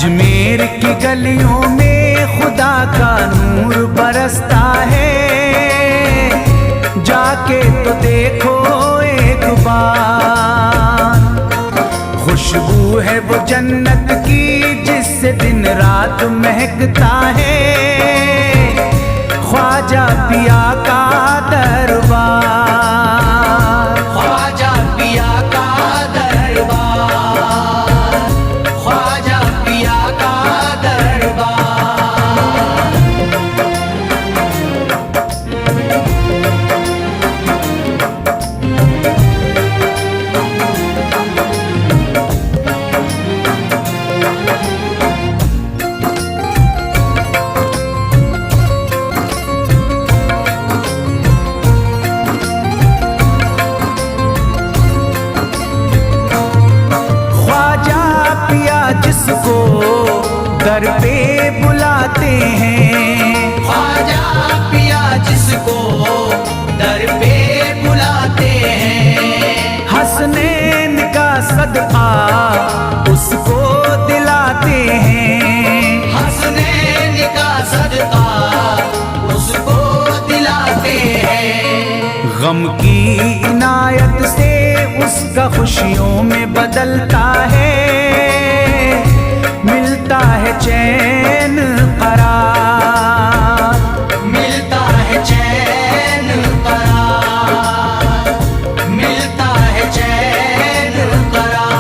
अजमेर की गलियों में खुदा का नूर बरसता है, जाके तो देखो एक बार। खुशबू है वो जन्नत की जिससे दिन रात महकता है, ख्वाजा पिया का दरबार। ख्वाजा पिया का दरबार, ख्वाजा पिया का दरबार। जिसको दर पे बुलाते हैं, ख्वाजा पिया जिसको दर पे बुलाते हैं, हसनैन का सदका उसको दिलाते हैं, हसनैन का सदका उसको दिलाते हैं। गम की इनायत से उसका खुशियों में बदलता है, मिलता है चैन करार, मिलता है चैन करार, मिलता है चैन करार।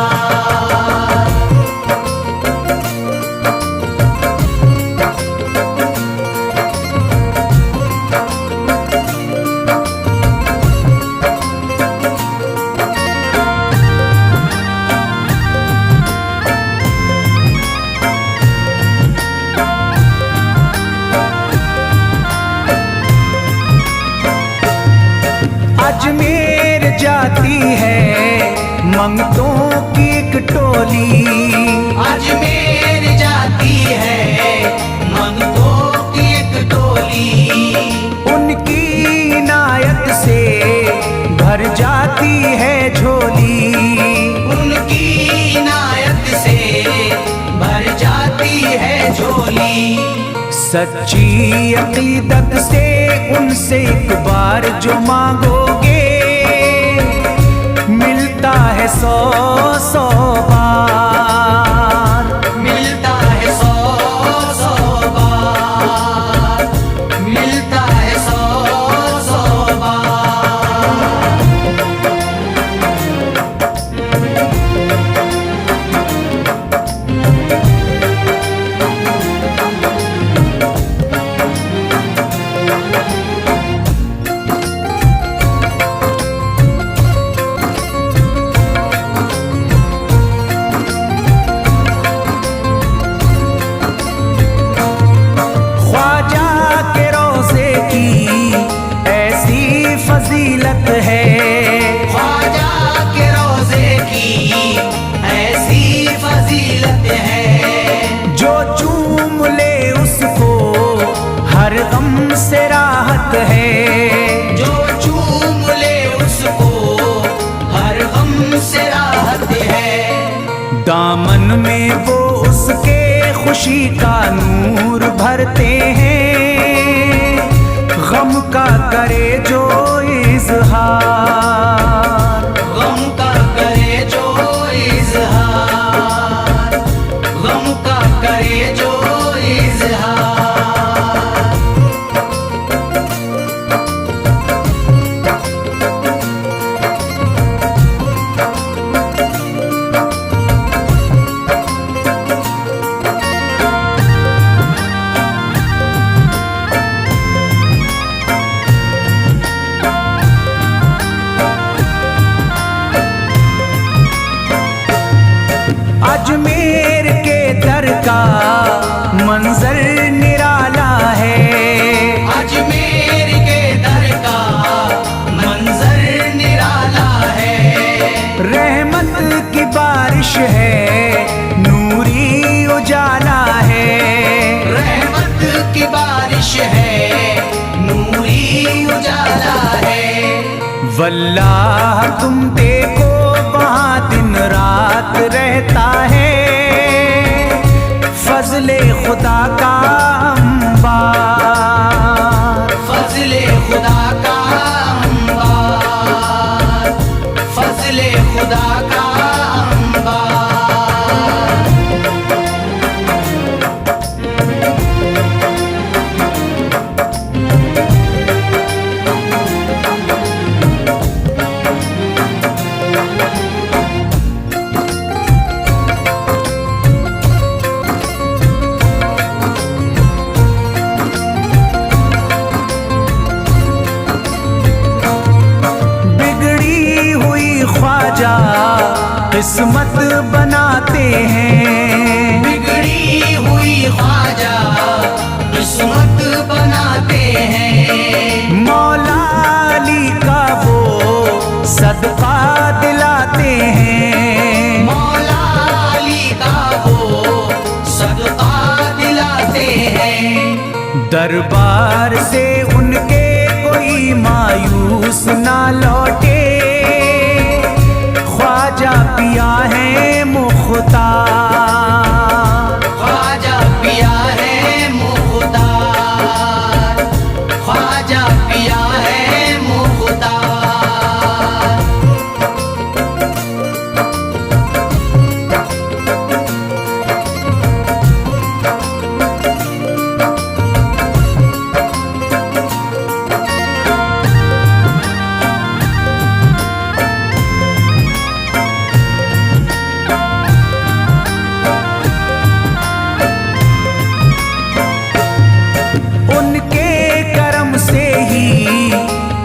अजमेर जाती है मंगतों की एक टोली, अजमेर जाती है मंगतों की एक टोली, उनकी इनायत से भर जाती है झोली, उनकी इनायत से भर जाती है झोली। सच्ची अकीदत से उनसे एक बार जो मांगोगे, मिलता है 100 बार, मिलता है 100 बार, मिलता है 100 बार। फजीलत है ख्वाजा के रोज़े की ऐसी फजीलत है, जो चूम ले उसको हर गम से राहत है, जो चूम ले उसको हर गम से राहत है। दामन में वो उसके खुशी का नूर भरते हैं, गम का करे जो इज़हार, गम का करे जो इज़हार, गम का करे जो इज़हार। अजमेर के दर का मंजर निराला है, अजमेर के दर का मंजर निराला है। रहमत की बारिश है नूरी उजाला है, रहमत की बारिश है नूरी उजाला है। वल्लाह तुम देखो वहाँ दिन रात रहता है, फजले खुदा का अंबार, फजले खुदा का अंबार, फजले खुदा का अंबार। किस्मत बनाते हैं, बिगड़ी हुई ख्वाजा किस्मत बनाते हैं। मौला अली का वो सदका दिलाते हैं, मौला अली का वो सदका दिलाते हैं। दरबार से उनके कोई मायूस ना लौटे, ख्वाजा पिया है मुख्तार, ख्वाजा पिया है मुख्तार, ख्वाजा पिया है मुख्तार।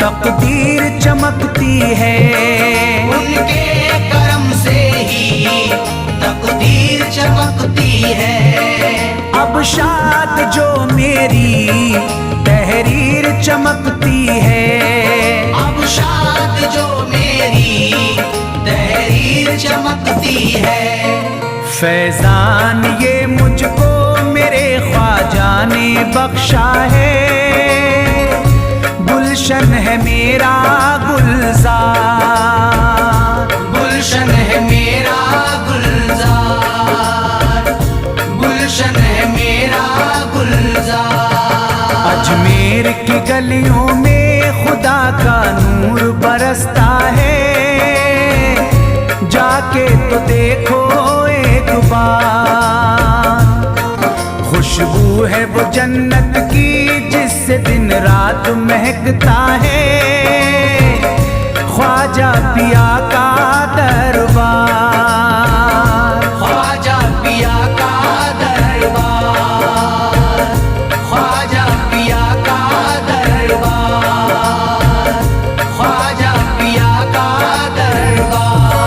तकदीर चमकती है, उनके करम से ही तकदीर चमकती है। अब शाद जो मेरी तहरीर चमकती है, अब शाद जो मेरी तहरीर चमकती है। फैजान ये मुझको मेरे ख्वाजा ने बख्शा है, गुलशन है मेरा गुलजार, गुलशन है मेरा गुलजार, गुलशन है मेरा गुलजार। अजमेर की गलियों में खुदा का नूर बरसता है, जाके तो देखो एक बार। खुशबू है वो जन्नत की जिससे दिन रात महकता है, ख्वाजा पिया का दरबार, ख्वाजा पिया का दरबार, ख्वाजा पिया का दरबार, ख्वाजा पिया का दरबार।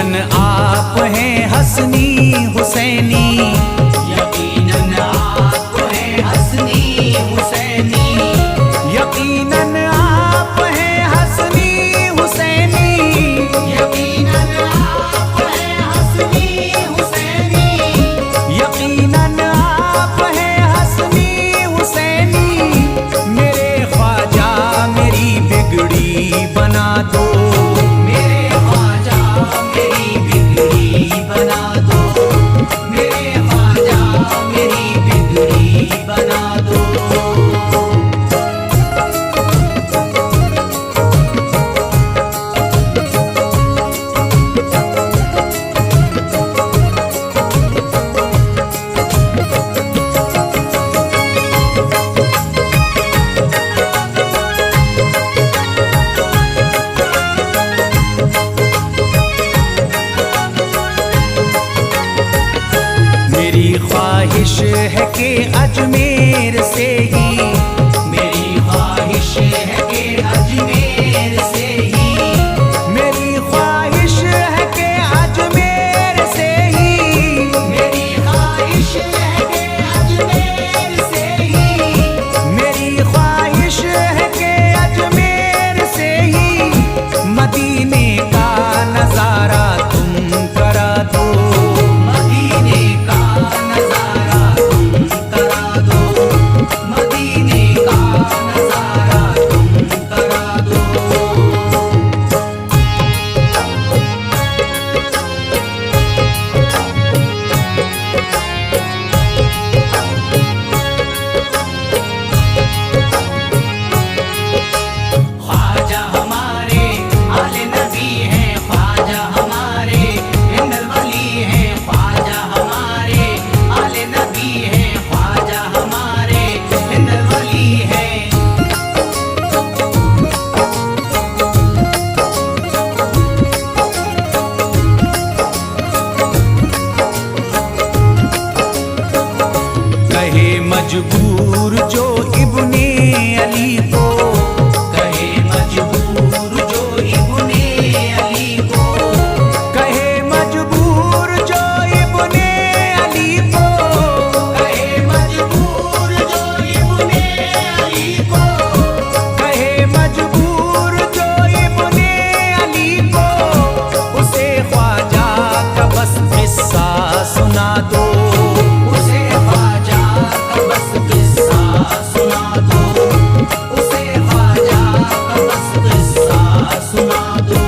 यकीनन आप हैं हसनी हुसैनी, यकीनन आप हैं हसनी हुसैनी, यकीनन आप हैं हसनी हुसैनी, यकीनन आप हैं हसनी हुसैनी, यकीनन आप हैं हसनी हुसैनी। मेरे ख्वाजा मेरी बिगड़ी बना दो, मेरे ख्वाजा मेरी बिगड़ी बना दो, मेरे ख्वाजा मेरी बिगड़ी बना दो। मेरी ख्वाहिश है कि अजमेर से ही, मेरी ख्वाहिश है कि अजमेर से ही, मेरी ख्वाहिश है कि अजमेर से ही, मेरी ख्वाहिश है कि अजमेर से ही, मेरी ख्वाहिश है कि अजमेर से ही मदीने का नजारा तुम करा दो, मदीने का नजारा तुम करा दो, मदीने का नजारा तुम करा दो। ख्वाजा हमारे आले नबी हैं, ख्वाजा हमारे हिंदल वली हैं, ख्वाजा हमारे आले नबी हैं, ख्वाजा हमारे हिंदल वली हैं। कहे मजबूर जो इब्ने अली को, कहे मजबूर जो इब्ने अली को, कहे मजबूर जो इब्ने अली को, कहे मजबूर जो इब्ने अली को, कहे मजबूर जो इब्ने अली को, उसे ख्वाजा का बस किस्सा सुना दो, उसे ख्वाजा का बस किस्सा सुना दो, उसे ख्वाजा का बस किस्सा सुना दो।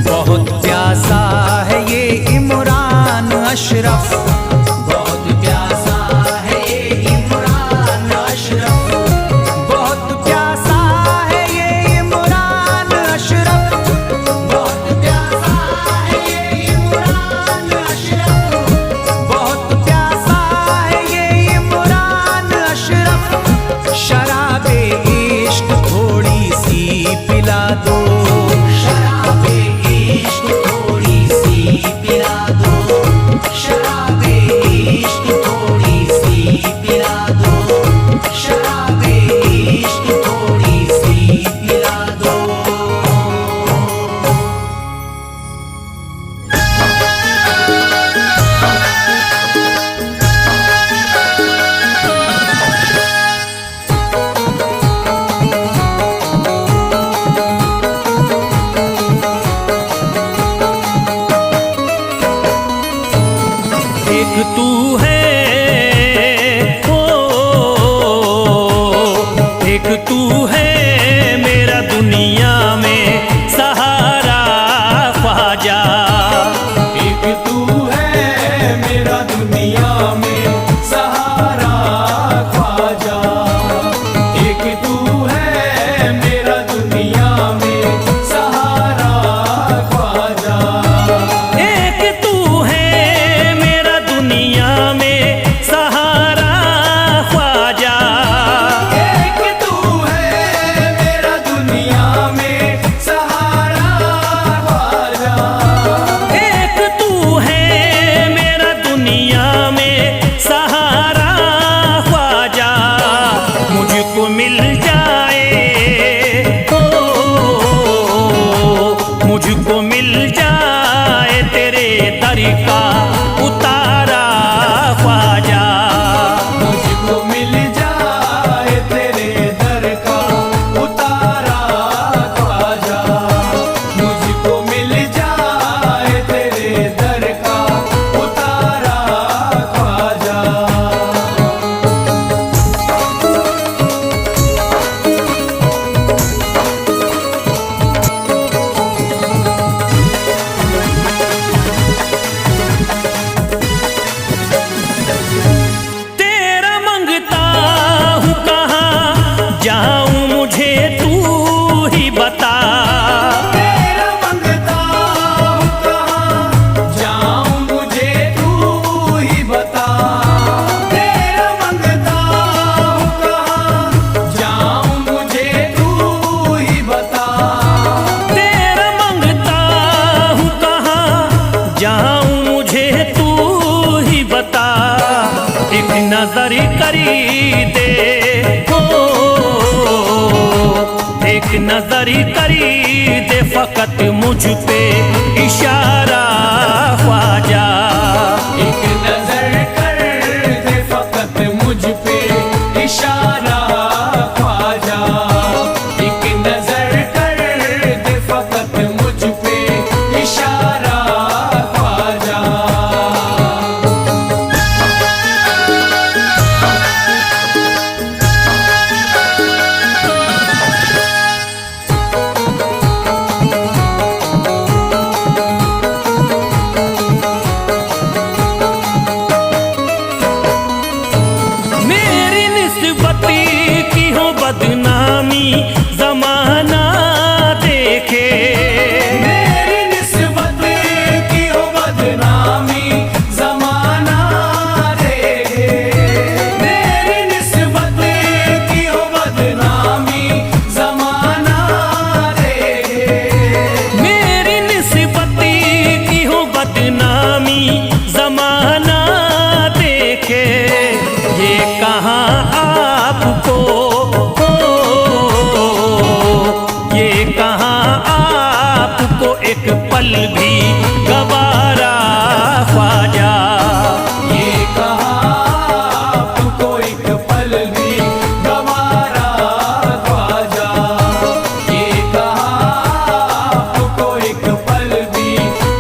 बहुत प्यासा है ये इमरान अशरफ, बहुत प्यासा है ये इमरान अशरफ, बहुत प्यासा है ये इमरान अशरफ, बहुत प्यासा है ये इमरान अशरफ, बहुत प्यासा है ये इमरान अशरफ। शराबे इश्क थोड़ी सी पिला दो, शराबे इश्क थोड़ी सी पिला दो, शराबे इश्क थोड़ी सी पिला दो, शराबे इश्क थोड़ी सी पिला दो। एक तू है ओ, एक तू है मेरा दुनिया में सहारा ख्वाजा, एक तू है मेरा दुनिया में सहारा ख्वाजा, एक तू है मेरा दुनिया में सहारा ख्वाजा, एक तू है मेरा दुनिया में सहारा उतारा ख्वाजा। मुझको मिल जाए तेरे दर का उतारा ख्वाजा, मुझको मिल जाए तेरे दर का उतारा ख्वाजा। तेरा मंगता हूँ कहाँ जाऊँ मुझे तू ही बता। तेरा मंगता हूँ कहाँ जाऊँ मुझे तू ही बता। तेरा मंगता हूँ कहाँ जाऊँ मुझे तू ही बता। तेरा मंगता हूँ कहाँ जाऊँ मुझे तू ही बता। एक नजर करी दे हो, एक नजर करी दे फकत मुझ पे इशारा ख्वाजा। एक नजर कर दे फकत मुझ पे इशारा ख्वाजा। एक नजर कर दे फकत मुझ पे इशारा ख्वाजा। मेरी निस्बती की हो बदनामी जमाना देखे। मेरी निस्बत की हो बदनामी जमाना देखे। मेरी निस्बत की हो बदनामी जमाना देखे। मेरी निस्बती की हो बदनामी जमाना देखे। ये कहाँ आपको हो, ये कहाँ आपको एक पल भी गवारा ख्वाजा। ये कहाँ आपको एक पल भी गवारा ख्वाजा। ये कहाँ आपको एक पल भी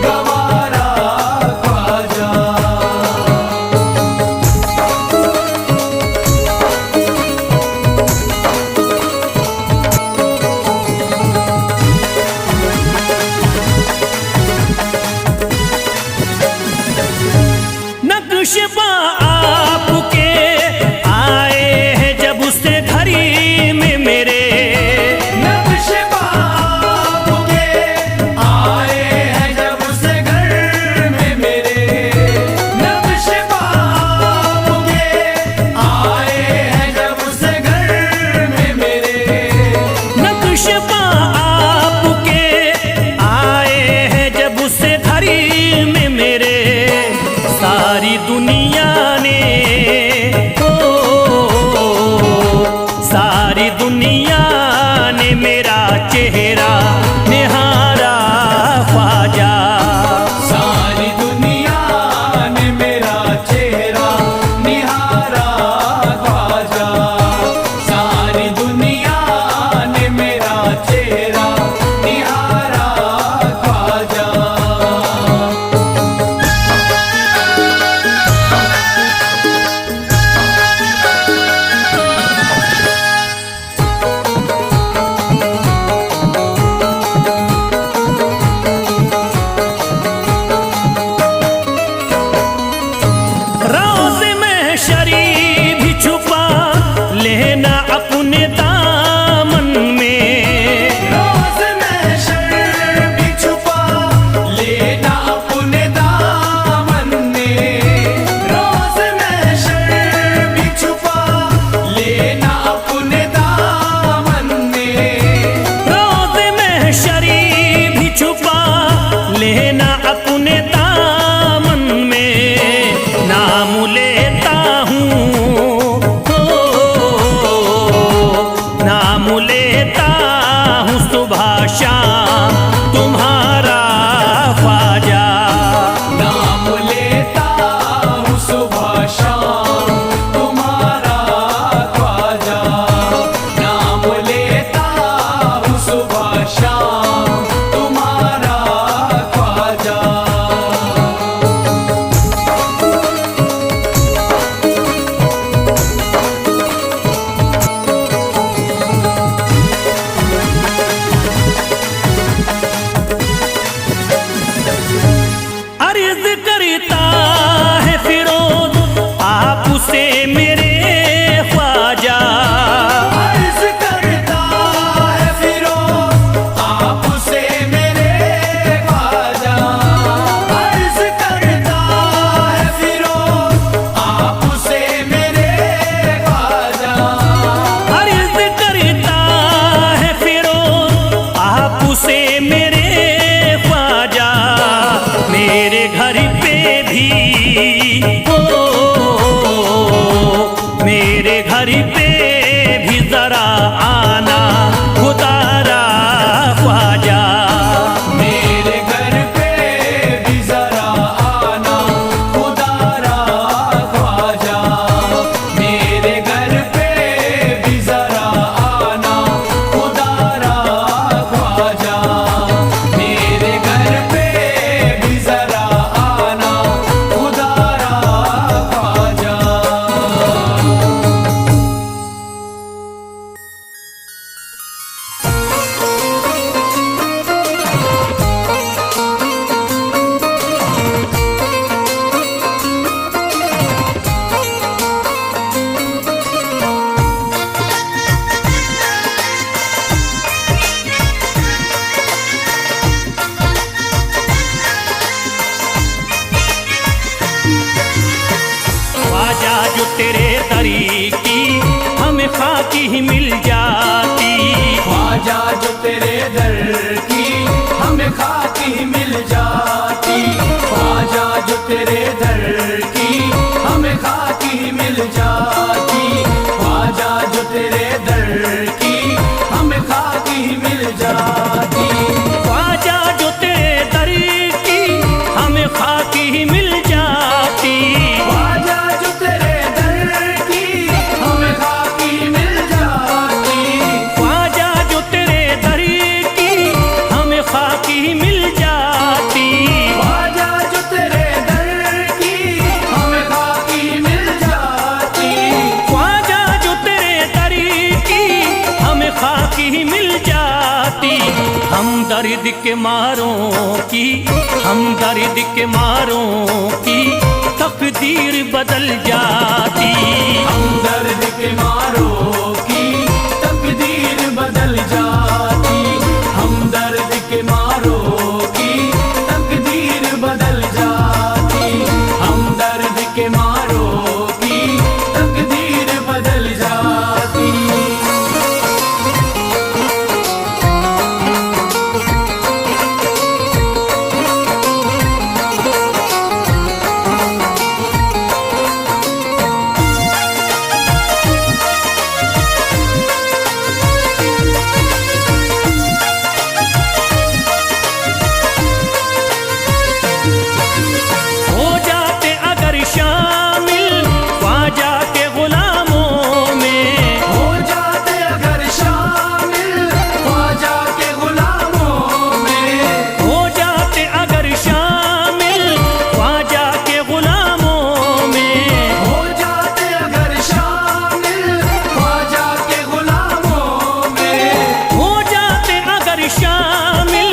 गवारा ख्वाजा। नक्शबा आपके आए हैं जब उससे घड़ी में मेरे। नक्शबा आपके आए हैं जब से घर में मेरे। नक्शबा आपके आए हैं जब से घर में मेरे। नक्शबा आपके आए हैं जब उससे घड़ी में मेरे। सारी दुनिया ने ओ, सारी दुनिया ने मेरा चेहरा निहारा ख्वाजा। सारी दुनिया ने मेरा चेहरा निहारा ख्वाजा। सारी दुनिया ने मेरा चेहरा निहारा ख्वाजा। ओ मेरे घर पे भी जरा आना खुदारा ख्वाजा। मेरे घर पे भी जरा आना खुदारा ख्वाजा। मेरे घर पे भी जरा आना खुदारा ख्वाजा। मेरे घर पे भी जरा आना खुदारा ख्वाजा। ख्वाजा जो तेरे दरी की हमें खाकी ही मिल जाती। ख्वाजा जो तेरे दर की हमें खाकी मिल जाती। ख्वाजा जो तेरे दर की हमें खाकी मिल जाती। ख्वाजा जो तेरे दर की हमें खाकी मिल जाती। ख्वाजा जो तेरे दर की हमें खाकी ही मिल जाती। ख्वाजा जो तेरे दर की हमें खाकी मिल जाती। ख्वाजा जो तेरे दर की हमें खाकी ही मिल जाती। ख्वाजा जो तेरे दर की हमें खाकी मिल जाती। ख्वाजा जो तेरे दर की हमें खाकी ही मिल जाती। हम दर्द के मारों की हम दर्द के मारों की तकदीर बदल जाती। हम दर्द के मारों की तकदीर बदल जाती। हम दर्द के मारों की तकदीर बदल जाती। हम दर्द के मारों की तकदीर बदल जाती। हो जाते अगर शामिल ख्वाजा के गुलामों में। हो जाते अगर शामिल ख्वाजा के गुलामों में। हो जाते अगर शामिल ख्वाजा के गुलामों में। हो जाते अगर शामिल ख्वाजा के गुलामों में। हो जाते अगर शामिल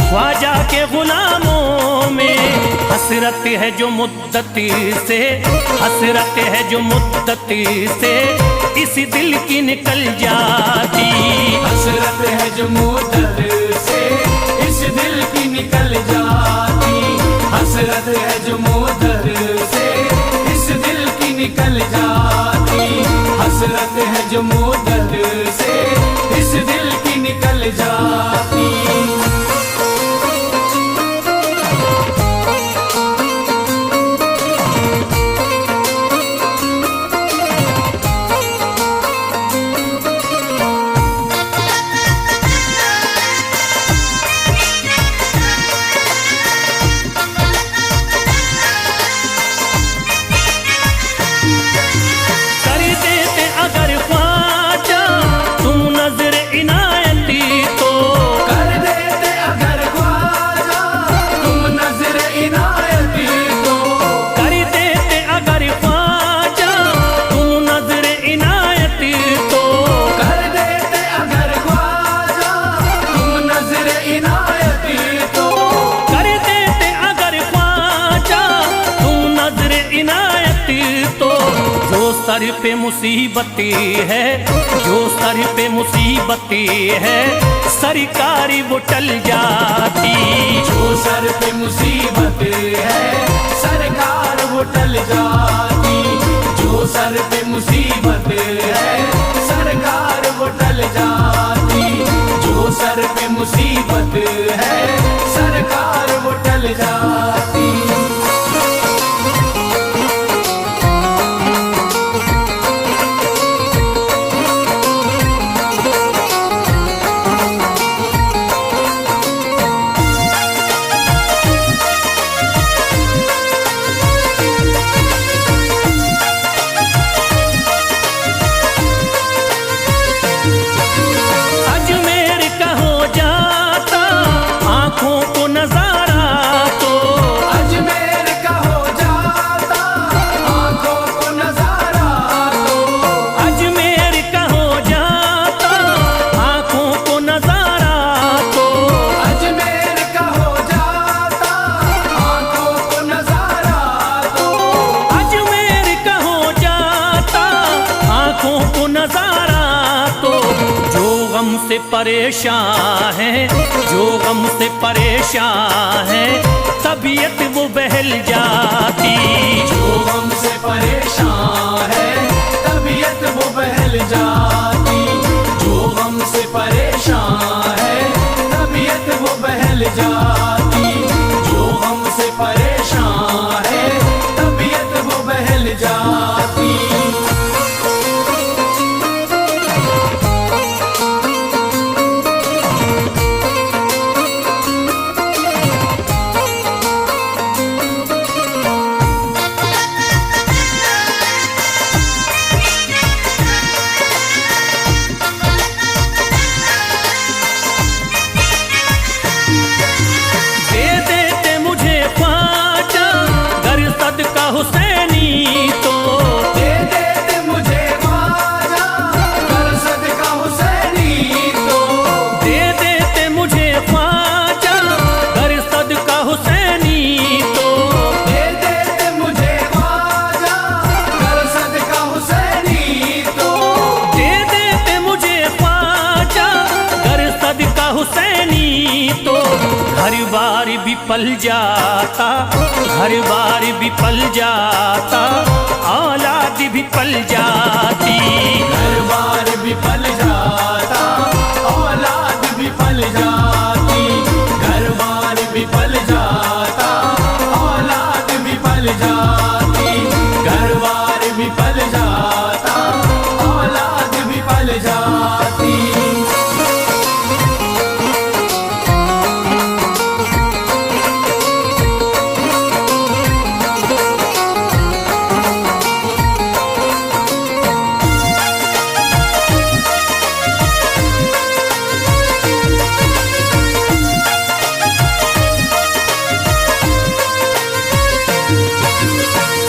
ख्वाजा के गुलामों में। हसरत है जो मुद्दती से हसरत है जो मुद्दती से इस दिल की निकल जाती। हसरत है जो मुद्दत से इस दिल की निकल जाती। हसरत है जो मुद्दत से इस दिल की निकल जाती। हसरत है जो मुद्दत से इस दिल की निकल जाती। कर देते अगर ख्वाजा तुम नजर इनायती तो। कर देते अगर ख्वाजा तुम नजर इनायती तो। कर देते अगर ख्वाजा तुम नजर इनायती तो। कर देते अगर ख्वाजा तुम नजर इनायती तो। कर देते अगर ख्वाजा तुम नजर इनायती तो। जो सर पे मुसीबती है जो सर पे मुसीबती है सरकारी वो टल जाती। जो सर पे मुसीबत है सरकार वो टल जाती। जो सर पे मुसीबत है सरकार वो टल जाती। जो सर पे मुसीबत है सरकार वो टल जाती। से परेशान है, जो गम से परेशान है, तबीयत वो बहल जाती। जो हमसे परेशान है तबीयत वो बहल जाती। जो हमसे परेशान है तबीयत वो बहल जाती। जो हमसे परेशान है तबीयत वो बहल जाती। दे देते मुझे ख्वाजा गर सदका हुसैनी तो, दे देते मुझे ख्वाजा कर सदका हुसैनी तो। दे देते मुझे ख्वाजा गर सदका हुसैनी तो, दे देते मुझे ख्वाजा कर सदका हुसैनी तो। दे देते मुझे ख्वाजा गर सदका हुसैनी तो। हर बार भी पल जाता, हर बार भी पल जाता, औलाद भी पल जाती। हर बार भी पल जाता औलाद भी पल जाती। घर बार भी पल जाता औलाद भी पल जाती। घर बार भी पल जाता औलाद भी पल जाती।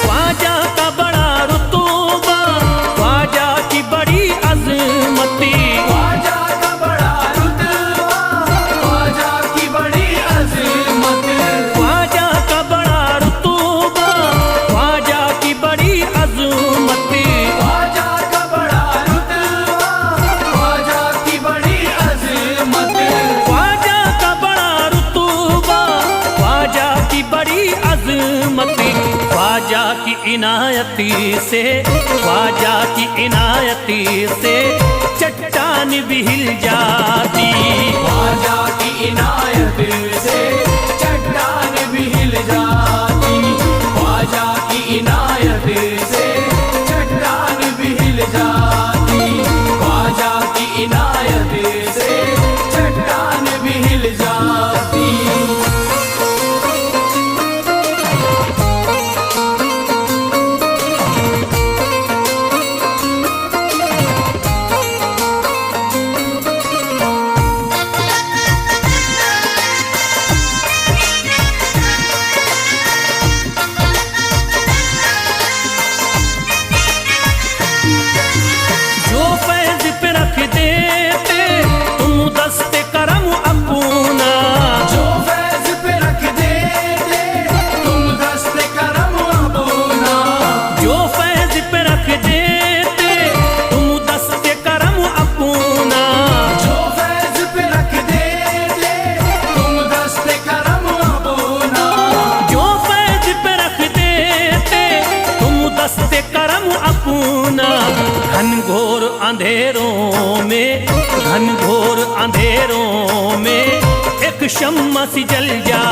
ख्वाजा का बड़ा रुतबा, ख्वाजा की बड़ी अजमती, ख्वाजा का बड़ा रुतबा ख्वाजा की बड़ी अजमत। ख्वाजा का बड़ा रुतबा, ख्वाजा की बड़ी अजमती, ख्वाजा का बड़ा रुतबा ख्वाजा की बड़ी अजमत। ख्वाजा का बड़ा रुतबा, ख्वाजा की बड़ी अजमती। ख्वाजा की इनायती से, ख्वाजा की इनायती से चट्टान भी हिल जाती। ख्वाजा की इनायत से चट्टान भी हिल जाती। ख्वाजा की इनायत से चट्टान भी हिल जाती। ख्वाजा की इनायत से चट्टान भी हिल जाती। जो फैज पे रख देते तुम दस्ते करम अपना, जो फैज पे रख देते तुम दस्ते करम अपना। जो फैज पे रख देते तुम दस्ते करम अपना, जो फैज पे रख देते तुम दस्ते करम अपना। जो फैज पे रख देते तुम दस्ते करम अपना। घनघोर अंधेरों में, घनघोर अंधेरों में एक शम्मा सी जल जा